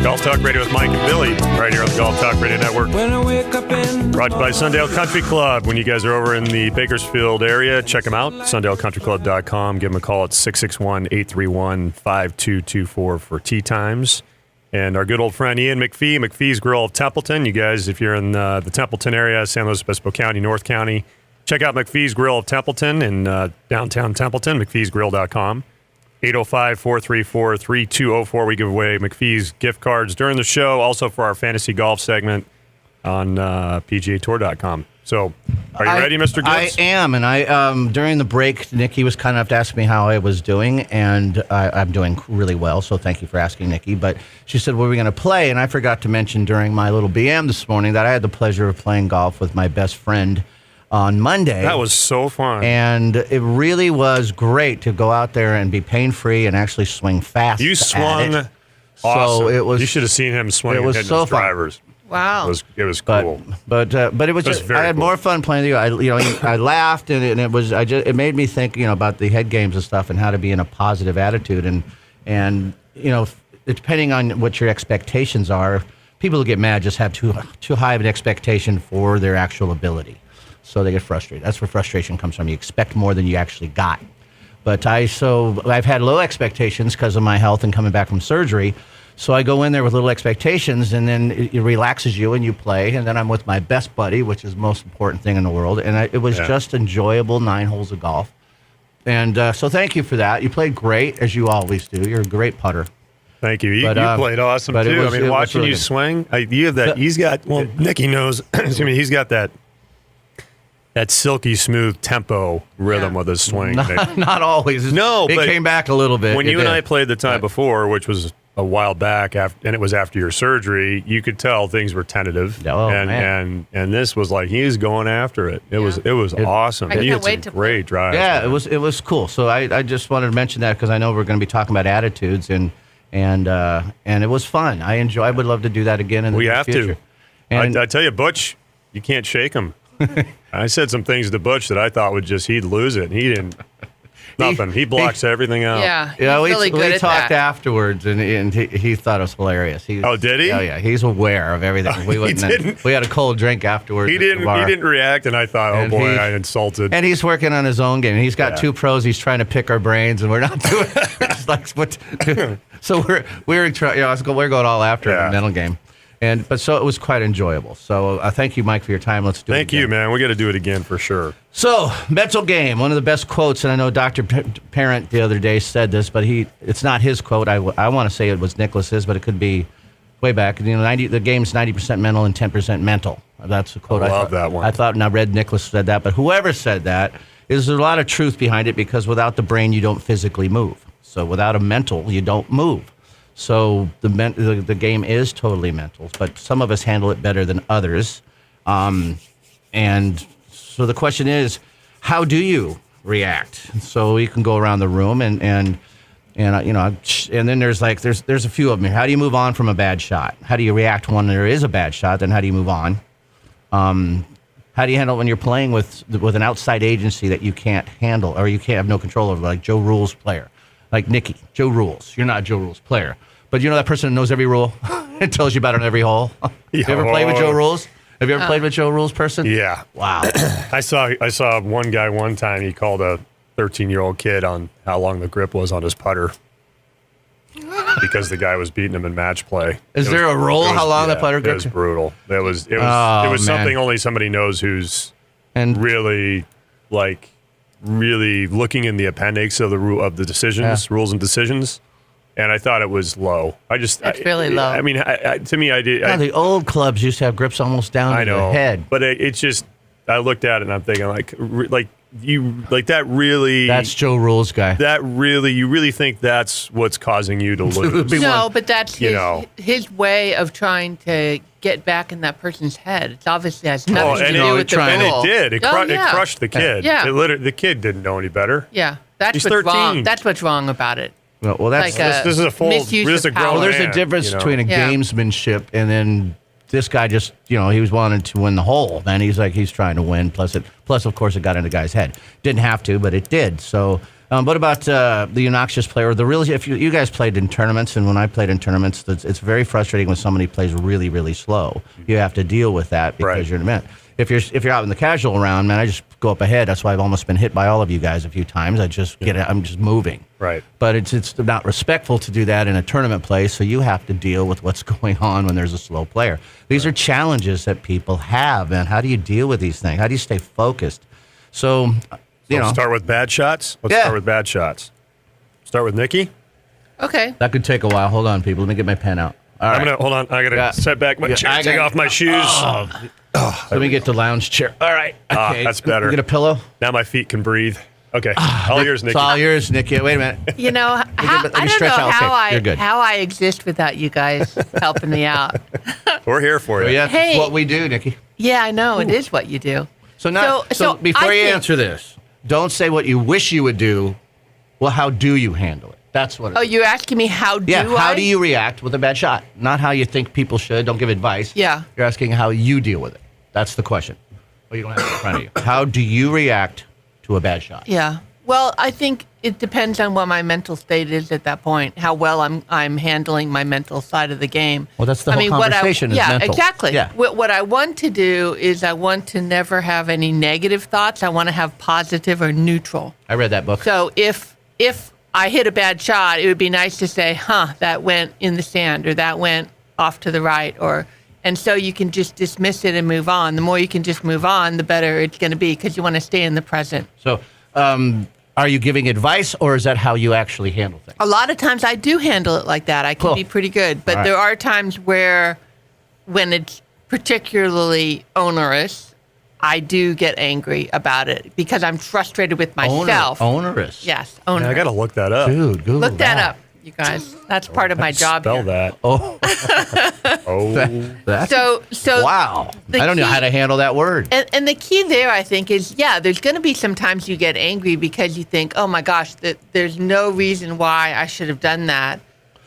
Golf Talk Radio with Mike and Billy, right here on the Golf Talk Radio Network. When I wake up in Brought to you by Sundale Country Club. When you guys are over in the Bakersfield area, check them out, SundaleCountryClub.com. Give them a call at 661-831-5224 for tee times. And our good old friend Ian McPhee, McPhee's Grill of Templeton. You guys, if you're in the Templeton area, San Luis Obispo County, North County, check out McPhee's Grill of Templeton in downtown Templeton, McPhee'sGrill.com. 805-434-3204. We give away McPhee's gift cards during the show, also for our fantasy golf segment on PGAtour.com. So, are you ready, Mr. Gibbs? I am, and during the break, Nikki was kind enough to ask me how I was doing, and I'm doing really well, so thank you for asking, Nikki. But she said, what are we going to play? And I forgot to mention during my little BM this morning that I had the pleasure of playing golf with my best friend on Monday. That was so fun. And it really was great to go out there and be pain-free and actually swing fast. You swung awesome. So it was, you should have seen him swing it was and hitting so his fun. drivers. Wow. It was cool. But it was just, I had more fun playing with you. I laughed and it made me think, about the head games and stuff and how to be in a positive attitude and depending on what your expectations are, people who get mad just have too high of an expectation for their actual ability. So they get frustrated. That's where frustration comes from. You expect more than you actually got. But I've had low expectations because of my health and coming back from surgery. So I go in there with little expectations, and then it relaxes you, and you play. And then I'm with my best buddy, which is the most important thing in the world. And it was just enjoyable 9 holes of golf. And so thank you for that. You played great, as you always do. You're a great putter. Thank you. You played awesome, too. Watching you swing, you have that. He's got, Nicky knows, he's got that silky smooth tempo rhythm with his swing. Not always. No, it came back a little bit. When you and I played the time before, which was a while back, and it was after your surgery, you could tell things were tentative. And this was like he was going after it. It was awesome. I can't wait to great drives. Yeah, it was cool. So I just wanted to mention that because I know we're going to be talking about attitudes and it was fun. I would love to do that again in the future. We have to. And I tell you, Butch, you can't shake him. I said some things to Butch that I thought he'd lose it. He didn't. Nothing. He blocks everything out. Yeah, he's really good we at talked that. afterwards, and he thought it was hilarious. Did he? Oh yeah, he's aware of everything. We had a cold drink afterwards. He didn't react, and I thought, I insulted. And he's working on his own game. He's got 2 pros. He's trying to pick our brains, and we're not doing. It's like what? So we're going all after the mental game. So it was quite enjoyable. So thank you, Mike, for your time. Let's do it again. Thank you, man. We got to do it again for sure. So, mental game, one of the best quotes, and I know Dr. Parent the other day said this, but it's not his quote. I want to say it was Nicholas's, but it could be way back. The game's 90% mental and 10% mental. That's the quote. I love that one. I thought, and I read Nicholas said that, but whoever said that, there's a lot of truth behind it because without the brain, you don't physically move. So without a mental, you don't move. So the game is totally mental, but some of us handle it better than others. And so the question is, how do you react? So you can go around the room and then there's a few of them here. How do you move on from a bad shot? How do you react when there is a bad shot? Then how do you move on? How do you handle it when you're playing with an outside agency that you can't handle or you can't have no control over, like Joe Rule's player? Like Nikki, Joe Rules. You're not Joe Rules' player. But that person that knows every rule and tells you about it on every hole? Have you ever played with Joe Rules? Have you ever played with Joe Rules person? Yeah. Wow. I saw one guy one time, he called a 13-year-old kid on how long the grip was on his putter because the guy was beating him in match play. Is there a rule how long the putter grip? It was brutal. It was something only somebody knows who's really looking in the appendix of the decisions, rules and decisions. And I thought it was low. It's really low. I mean, to me, I did. The old clubs used to have grips almost down to the head. But it's just, I looked at it and I'm thinking, that really. That's Joe Rules guy. You really think that's what's causing you to lose? No, but that's his way of trying to get back in that person's head. It obviously has nothing to do with the rule. And it did. It crushed the kid. Yeah. The kid didn't know any better. Yeah. He's what's 13. Wrong. That's what's wrong about it. Well, that's this is a full. This is a grown Well, there's man, a difference between a gamesmanship and then this guy just, he was wanting to win the hole. And he's trying to win. Plus, of course, it got in the guy's head. Didn't have to, but it did. So What about the obnoxious player? If you guys played in tournaments, and when I played in tournaments, it's very frustrating when somebody plays really, really slow. You have to deal with that because you're in a minute. If you're out in the casual round, man, I just go up ahead. That's why I've almost been hit by all of you guys a few times. I'm just moving. Right. But it's not respectful to do that in a tournament play. So you have to deal with what's going on when there's a slow player. These are challenges that people have, man. How do you deal with these things? How do you stay focused? So. Let's start with bad shots. Let's start with bad shots. Start with Nikki. Okay. That could take a while. Hold on, people. Let me get my pen out. All right. Hold on. I gotta set back my chair. Take off my shoes. Let me get the lounge chair. All right. Okay. That's better. You get a pillow. Now my feet can breathe. Okay. All yours, Nikki. It's all yours, Nikki. Wait a minute. You know, I don't know how I exist without you guys helping me out. We're here for you. Yeah, that's what we do, Nikki. Yeah, I know. It is what you do. So before you answer this, don't say what you wish you would do. Well, how do you handle it? That's what. You're asking me how do I? Yeah, how do you react with a bad shot? Not how you think people should. Don't give advice. Yeah. You're asking how you deal with it. That's the question. Well, you don't have it in front of you. How do you react to a bad shot? Yeah. Well, I think it depends on what my mental state is at that point. How well I'm handling my mental side of the game. Well, that's the whole conversation. Yeah, mental. Exactly. Yeah. What I want to do is I want to never have any negative thoughts. I want to have positive or neutral. I read that book. So if I hit a bad shot, it would be nice to say, that went in the sand, or that went off to the right, and so you can just dismiss it and move on. The more you can just move on, the better it's going to be, because you want to stay in the present. So, are you giving advice, or is that how you actually handle things? A lot of times I do handle it like that. I can be pretty good, but there are times when it's particularly onerous, I do get angry about it because I'm frustrated with myself. Onerous. Yes, onerous. Yeah, I got to look that up. Dude, Google look that up, you guys. That's part of my job. Spell here. that. Oh. So wow. I don't know how to handle that word. And the key there, I think, is, there's going to be some times you get angry because you think, oh my gosh, there's no reason why I should have done that.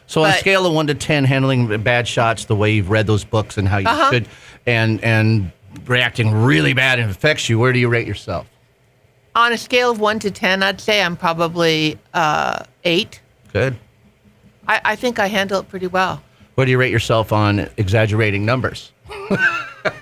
So on a scale of 1 to 10, handling bad shots the way you've read those books and how you should, and reacting really bad and affects you, where do you rate yourself? On a scale of 1 to 10, I'd say I'm probably 8. Good. I think I handle it pretty well. Where do you rate yourself on exaggerating numbers?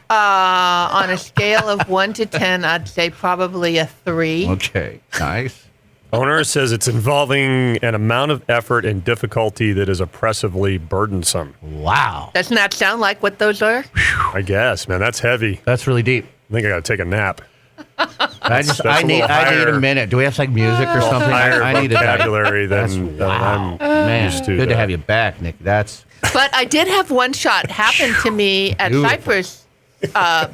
On a scale of 1 to 10, I'd say probably a 3. Okay, nice. Owner says it's involving an amount of effort and difficulty that is oppressively burdensome. Wow. Doesn't that sound like what those are? I guess, man, that's heavy. That's really deep. I think I got to take a nap. I need a minute. Do we have music or something? I need vocabulary than I'm man, used to. Good to have you back, Nick. But I did have one shot happen to me at Cypress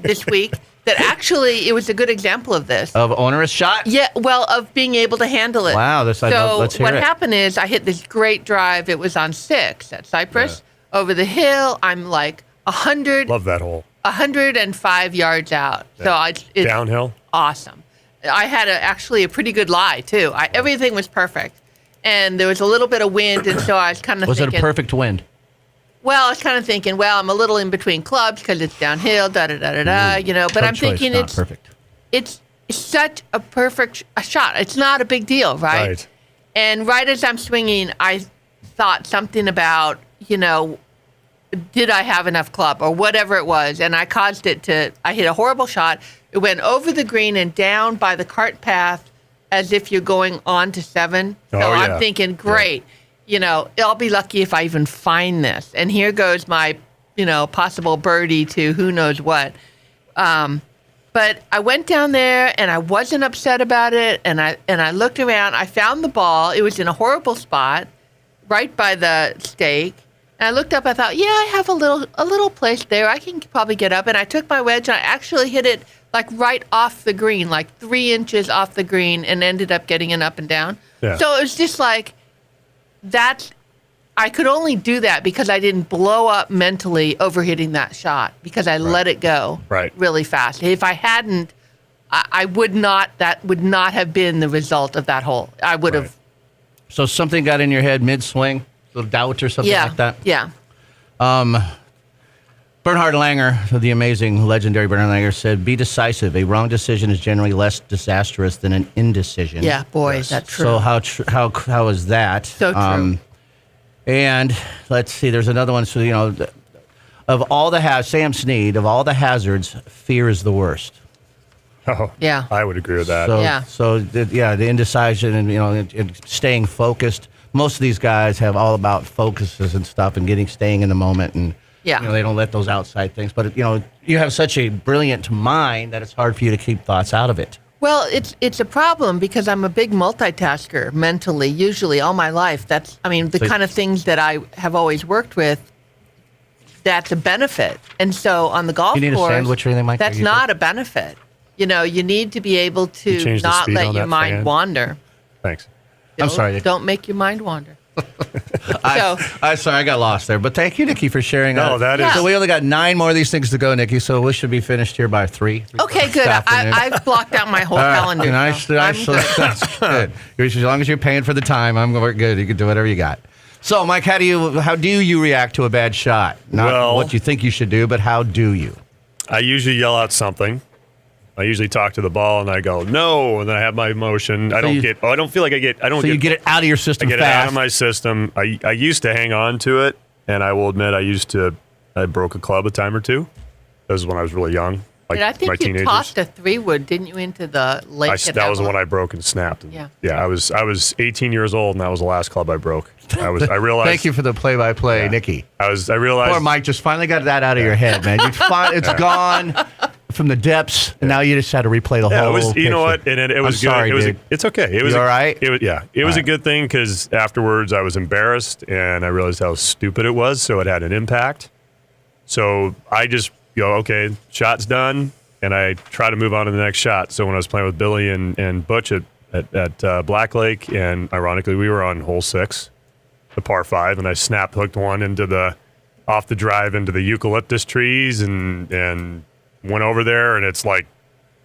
this week that actually, it was a good example of this. Of onerous shot? Yeah, well, of being able to handle it. Wow, let's hear it. What happened is I hit this great drive. It was on 6 at Cypress. Yeah. Over the hill, I'm like 100. Love that hole. 105 yards out. Yeah. So it's downhill. Awesome. I had actually a pretty good lie, too. Everything was perfect. And there was a little bit of wind, and so I was kind of thinking. Was it a perfect wind? Well, I was kind of thinking, I'm a little in between clubs because it's downhill, da-da-da-da-da, but I'm thinking it's perfect. It's such a perfect shot. It's not a big deal, right? And right as I'm swinging, I thought something about, did I have enough club or whatever it was, and I caused it to, I hit a horrible shot. It went over the green and down by the cart path as if you're going on to 7. So I'm thinking, great. I'll be lucky if I even find this. And here goes my, possible birdie to who knows what. But I went down there and I wasn't upset about it. And I looked around. I found the ball. It was in a horrible spot, right by the stake. And I looked up. I thought, I have a little place there. I can probably get up. And I took my wedge and I actually hit it like right off the green, like 3 inches off the green, and ended up getting it up and down. Yeah. So it was just like. I could only do that because I didn't blow up mentally over hitting that shot because I let it go really fast. If I hadn't, I would not. That would not have been the result of that hole. I would have. So something got in your head mid-swing, a little doubt or something like that? Yeah. Bernhard Langer, the amazing, legendary Bernhard Langer, said, "Be decisive. A wrong decision is generally less disastrous than an indecision." Yeah, boy, is that true. So how is that? So true. And let's see, there's another one. So, of all the Sam Snead, of all the hazards, fear is the worst. Oh, Yeah. I would agree with that. So, Yeah. the indecision and staying focused. Most of these guys have all about focuses and stuff and staying in the moment, and Yeah. they don't let those outside things. But you have such a brilliant mind that it's hard for you to keep thoughts out of it. Well, it's a problem because I'm a big multitasker mentally, usually all my life. The kind of things that I have always worked with, that's a benefit. And so on the golf You need course, a sandwich or anything, Mike? that's not a benefit. You need to be able You to changed the not speed let on your that mind fan? wander. Thanks. I'm sorry. Don't make your mind wander. I'm sorry, I got lost there. But thank you, Nikki, for sharing No, that is- So we only got 9 more of these things to go, Nikki. So we should be finished here by 3. Okay, good. I've blocked out my whole calendar. Nice. so I'm good. That's good. As long as you're paying for the time, we're good. You can do whatever you got. So, Mike, how do you react to a bad shot? Not what you think you should do, but how do you? I usually yell out something. I usually talk to the ball and I go no, and then I have my emotion. I don't you get it out of your system I get fast. it out of my system. I used to hang on to it, and I will admit I broke a club a time or two. That was when I was really young, like I think my you teenagers. tossed a 3-wood, didn't you, into the lake? That was the one I broke and snapped. Yeah. I was 18 years old, and that was the last club I broke. I realized. Thank you for the play-by-play, Nikki. I realized. Poor Mike just finally got that out of your head, man. It's gone from the depths, and now you just had to replay the whole. It was, you picture. know what, and it was I'm good. sorry, It's okay. It was all right. It was a good thing because afterwards I was embarrassed and I realized how stupid it was. So it had an impact. So I just go, okay, shot's done, and I try to move on to the next shot. So when I was playing with Billy and Butch at Black Lake, and ironically we were on hole 6, the par 5, and I hooked one off the drive into the eucalyptus trees and went over there, and it's like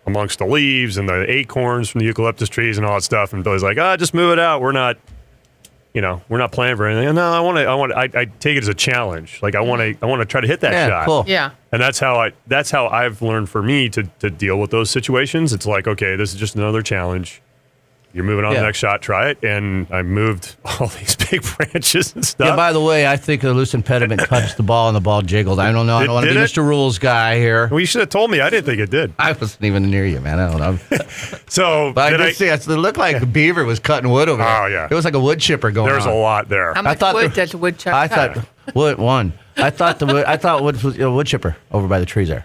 amongst the leaves and the acorns from the eucalyptus trees and all that stuff. And Billy's like, just move it out. We're not playing for anything. And no, I take it as a challenge. Like I want to try to hit that shot. Cool. Yeah. And that's how I've learned for me to deal with those situations. It's like, okay, this is just another challenge. You're moving on to the next shot, try it. And I moved all these big branches and stuff. Yeah, by the way, I think the loose impediment touched the ball and the ball jiggled. I don't know. I don't want to be Did it? Mr. Rules guy here. Well, you should have told me. I didn't think it did. I wasn't even near you, man. I don't know. So But I did see it looked like Beaver was cutting wood over there. Oh, yeah. It was like a wood chipper going There's on. a lot there. How much wood does a woodchuck I cut? thought wood one. I thought wood was a wood chipper over by the trees there.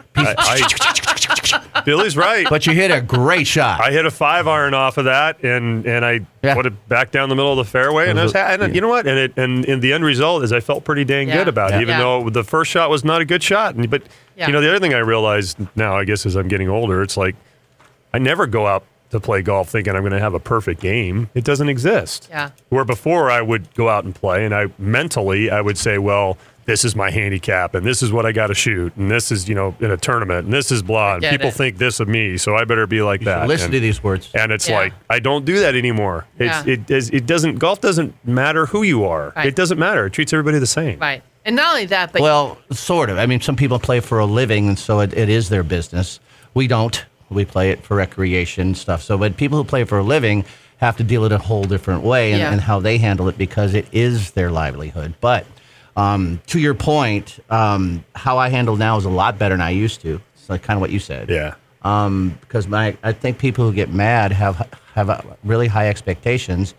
Billy's right. But you hit a great shot. I hit a 5-iron off of that, and I put it back down the middle of the fairway, and you know what? And the end result is I felt pretty dang good about it, even though the first shot was not a good shot. But the other thing I realized now, I guess, as I'm getting older, it's like I never go out to play golf thinking I'm going to have a perfect game. It doesn't exist. Yeah. Where before I would go out and play, and I would say, well, this is my handicap, and this is what I got to shoot, and this is, in a tournament, and this is blah, and people think this of me, so I better be like that. Listen to these words. And it's like, I don't do that anymore. Golf doesn't matter who you are. Right. It doesn't matter. It treats everybody the same. Right. And not only that, but Well, sort of. I mean, some people play for a living, and so it is their business. We don't. We play it for recreation stuff. So, but people who play for a living have to deal with it a whole different way and how they handle it because it is their livelihood. But to your point, how I handle now is a lot better than I used to. It's like kind of what you said. Yeah. Because I think people who get mad have really high expectations,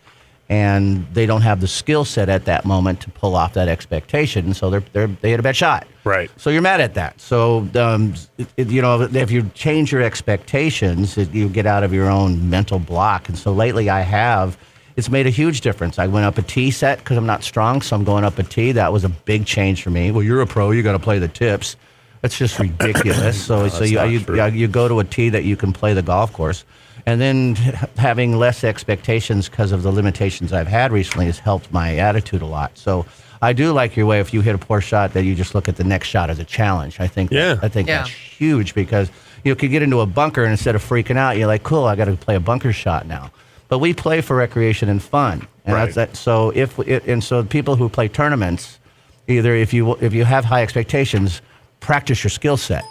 and they don't have the skill set at that moment to pull off that expectation, and so they hit a bad shot. Right. So you're mad at that. So if you change your expectations, you get out of your own mental block. And so lately, it's made a huge difference. I went up a tee set because I'm not strong, so I'm going up a tee. That was a big change for me. Well, you're a pro, you got to play the tips. That's just ridiculous. So you go to a tee that you can play the golf course. And then having less expectations because of the limitations I've had recently has helped my attitude a lot. So I do like your way if you hit a poor shot that you just look at the next shot as a challenge. I think that's huge because you could get into a bunker and instead of freaking out, you're like, cool, I got to play a bunker shot now. But we play for recreation and fun. And right. that's that. So so people who play tournaments, either if you have high expectations, practice your skill set.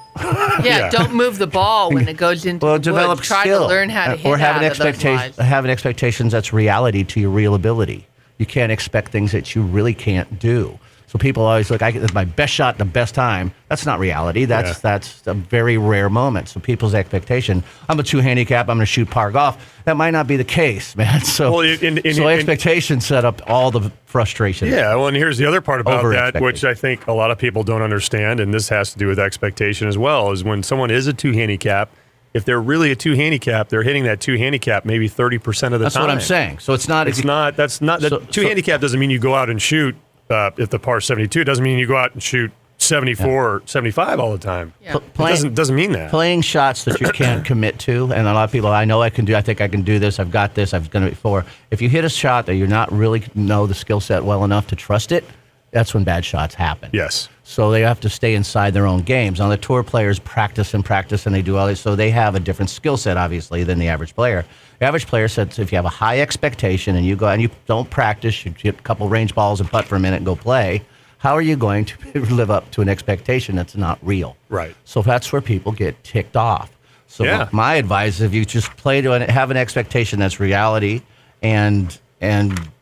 Yeah, don't move the ball when it goes into the develop woods. Try skill. to learn how to hit or have out an of those expectation. lies. Have an expectation that's reality to your real ability. You can't expect things that you really can't do. So people always look, it's my best shot at the best time. That's not reality. That's a very rare moment. So people's expectation, I'm a 2 handicap, I'm going to shoot par golf. That might not be the case, man. So, expectations set up all the frustration. Yeah, well, and here's the other part about that, which I think a lot of people don't understand, and this has to do with expectation as well, is when someone is a 2 handicap, if they're really a 2 handicap, they're hitting that 2 handicap maybe 30% of the time. That's what I'm saying. So it's not. That 2 handicap doesn't mean you go out and shoot. If the par 72, it doesn't mean you go out and shoot 74 or 75 all the time. Yeah. It doesn't mean that. Playing shots that you can't commit to, and a lot of people, I know I can do, I think I can do this, I've got this, I've done it before. If you hit a shot that you're not really know the skill set well enough to trust it, that's when bad shots happen. Yes. So they have to stay inside their own games. Now, the tour players practice and they do all this, so they have a different skill set, obviously, than the average player. The average player says if you have a high expectation and you go and you don't practice, you hit a couple range balls and putt for a minute and go play, how are you going to live up to an expectation that's not real? Right. So that's where people get ticked off. So my advice is if you just play to have an expectation that's reality and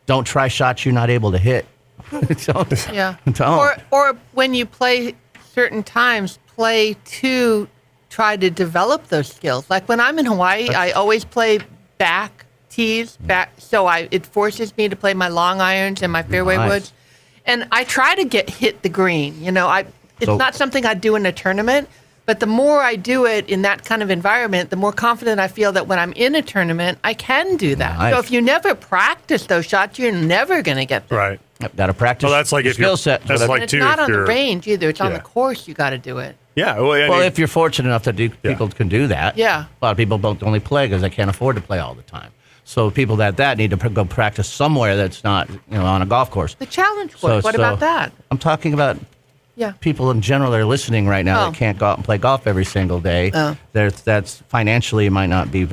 don't try shots you're not able to hit. Don't. Or when you play certain times, play to try to develop those skills. Like when I'm in Hawaii, I always play back tees, so it forces me to play my long irons and my fairway woods. And I try to hit the green. It's not something I do in a tournament, but the more I do it in that kind of environment, the more confident I feel that when I'm in a tournament, I can do that. Nice. So if you never practice those shots, you're never going to get them. Right. Got to practice. Well, that's like if skill set. That's like and it's not on the range either. It's on the course. You got to do it. Yeah. Well, if you're fortunate enough that people can do that. Yeah. A lot of people don't only play because they can't afford to play all the time. So people that need to go practice somewhere that's not on a golf course. The challenge course. What about that? I'm talking about people in general that are listening right now that can't go out and play golf every single day. That's financially might not be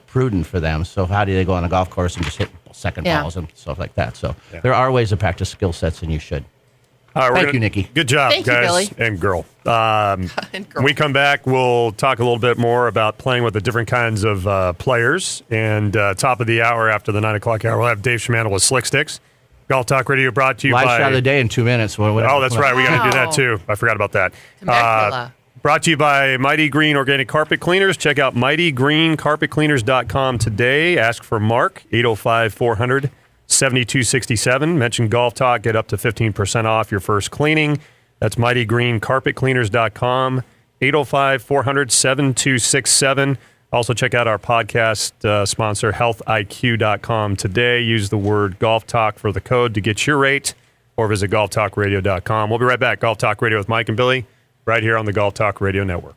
prudent for them. So how do they go on a golf course and just hit second balls and stuff like that? So there are ways to practice skill sets, and you should. Thank you, Nikki. Good job, Thank you, guys Billy. and girl. When we come back, we'll talk a little bit more about playing with the different kinds of players. And top of the hour, after the 9 o'clock hour, we'll have Dave Schmantel with Slick Sticks. Golf Talk Radio brought to you by... Live shot of the day in 2 minutes. That's right. We got to do that, too. I forgot about that. Brought to you by Mighty Green Organic Carpet Cleaners. Check out mightygreencarpetcleaners.com today. Ask for Mark, 805-400-7267. Mention Golf Talk. Get up to 15% off your first cleaning. That's mightygreencarpetcleaners.com, 805-400-7267. Also, check out our podcast sponsor, healthiq.com today. Use the word Golf Talk for the code to get your rate, or visit golftalkradio.com. We'll be right back. Golf Talk Radio with Mike and Billy, right here on the Golf Talk Radio Network.